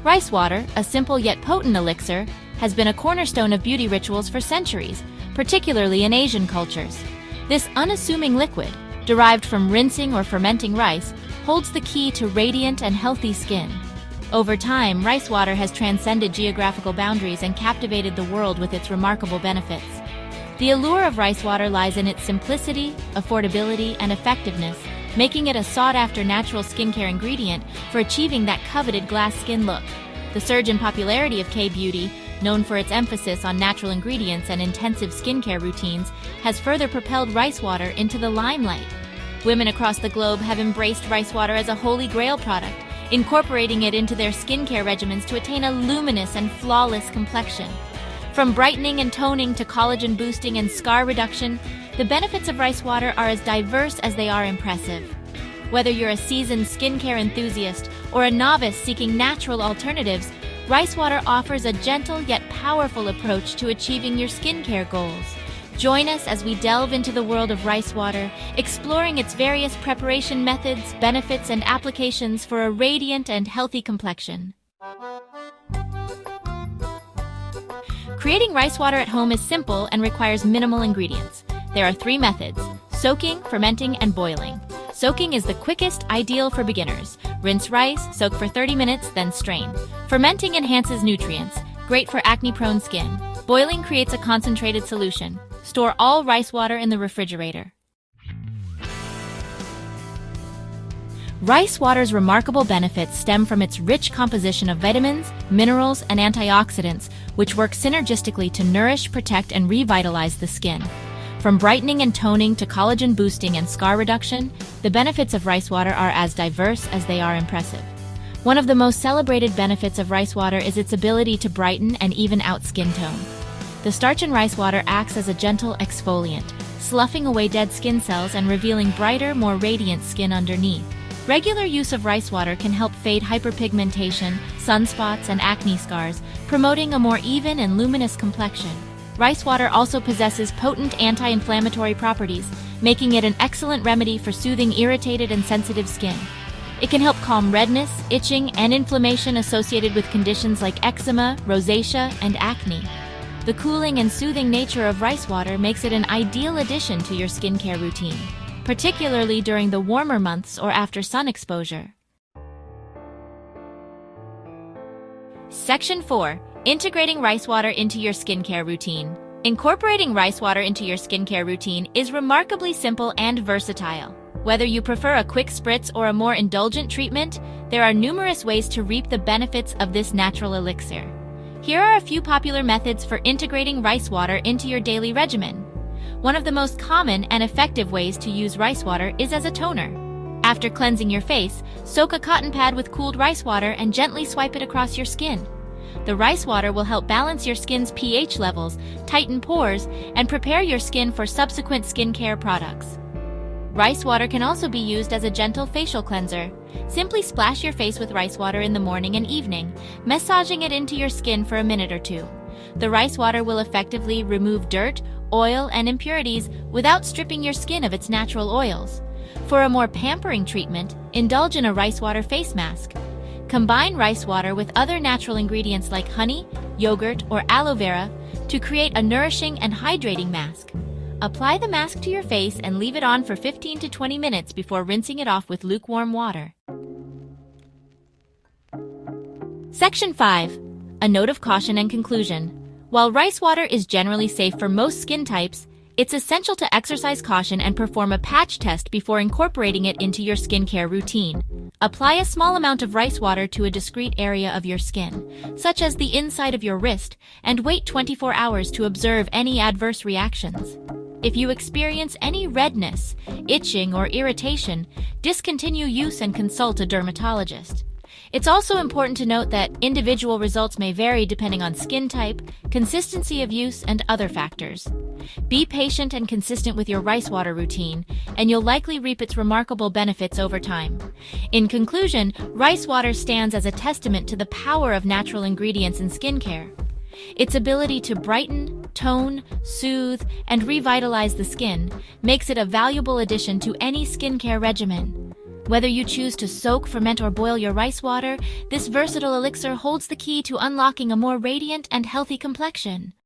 Rice water, a simple yet potent elixir, has been a cornerstone of beauty rituals for centuries, particularly in Asian cultures. This unassuming liquid, derived from rinsing or fermenting rice, holds the key to radiant and healthy skin. Over time, rice water has transcended geographical boundaries and captivated the world with its remarkable benefits. The allure of rice water lies in its simplicity, affordability, and effectiveness, making it a sought-after natural skincare ingredient for achieving that coveted glass skin look. The surge in popularity of K-beauty, known for its emphasis on natural ingredients and intensive skincare routines, has further propelled rice water into the limelight. Women across the globe have embraced rice water as a holy grail product, incorporating it into their skincare regimens to attain a luminous and flawless complexion. From brightening and toning to collagen boosting and scar reduction, the benefits of rice water are as diverse as they are impressive. Whether you're a seasoned skincare enthusiast or a novice seeking natural alternatives, rice water offers a gentle yet powerful approach to achieving your skincare goals. Join us as we delve into the world of rice water, exploring its various preparation methods, benefits, and applications for a radiant and healthy complexion. Creating rice water at home is simple and requires minimal ingredients. There are 3 methods: soaking, fermenting, and boiling. Soaking is the quickest, ideal for beginners. Rinse rice, soak for 30 minutes, then strain. Fermenting enhances nutrients, great for acne-prone skin. Boiling creates a concentrated solution. Store all rice water in the refrigerator. Rice water's remarkable benefits stem from its rich composition of vitamins, minerals, and antioxidants, which work synergistically to nourish, protect, and revitalize the skin. From brightening and toning to collagen boosting and scar reduction, the benefits of rice water are as diverse as they are impressive. One of the most celebrated benefits of rice water is its ability to brighten and even out skin tone. The starch in rice water acts as a gentle exfoliant, sloughing away dead skin cells and revealing brighter, more radiant skin underneath. Regular use of rice water can help fade hyperpigmentation, sunspots, and acne scars, promoting a more even and luminous complexion. Rice water also possesses potent anti-inflammatory properties, making it an excellent remedy for soothing irritated and sensitive skin. It can help calm redness, itching, and inflammation associated with conditions like eczema, rosacea, and acne. The cooling and soothing nature of rice water makes it an ideal addition to your skincare routine, particularly during the warmer months or after sun exposure. Section 4. Integrating rice water into your skincare routine. Incorporating rice water into your skincare routine is remarkably simple and versatile. Whether you prefer a quick spritz or a more indulgent treatment, there are numerous ways to reap the benefits of this natural elixir. Here are a few popular methods for integrating rice water into your daily regimen. One of the most common and effective ways to use rice water is as a toner. After cleansing your face, soak a cotton pad with cooled rice water and gently swipe it across your skin. The rice water will help balance your skin's pH levels, tighten pores, and prepare your skin for subsequent skincare products. Rice water can also be used as a gentle facial cleanser. Simply splash your face with rice water in the morning and evening, massaging it into your skin for a minute or 2. The rice water will effectively remove dirt, oil, and impurities without stripping your skin of its natural oils. For a more pampering treatment, indulge in a rice water face mask. Combine rice water with other natural ingredients like honey, yogurt, or aloe vera to create a nourishing and hydrating mask. Apply the mask to your face and leave it on for 15 to 20 minutes before rinsing it off with lukewarm water. Section 5. A note of caution and conclusion. While rice water is generally safe for most skin types, it's essential to exercise caution and perform a patch test before incorporating it into your skincare routine. Apply a small amount of rice water to a discrete area of your skin, such as the inside of your wrist, and wait 24 hours to observe any adverse reactions. If you experience any redness, itching, or irritation, discontinue use and consult a dermatologist. It's also important to note that individual results may vary depending on skin type, consistency of use, and other factors. Be patient and consistent with your rice water routine, and you'll likely reap its remarkable benefits over time. In conclusion, rice water stands as a testament to the power of natural ingredients in skincare. Its ability to brighten, tone, soothe, and revitalize the skin makes it a valuable addition to any skincare regimen. Whether you choose to soak, ferment, or boil your rice water, this versatile elixir holds the key to unlocking a more radiant and healthy complexion.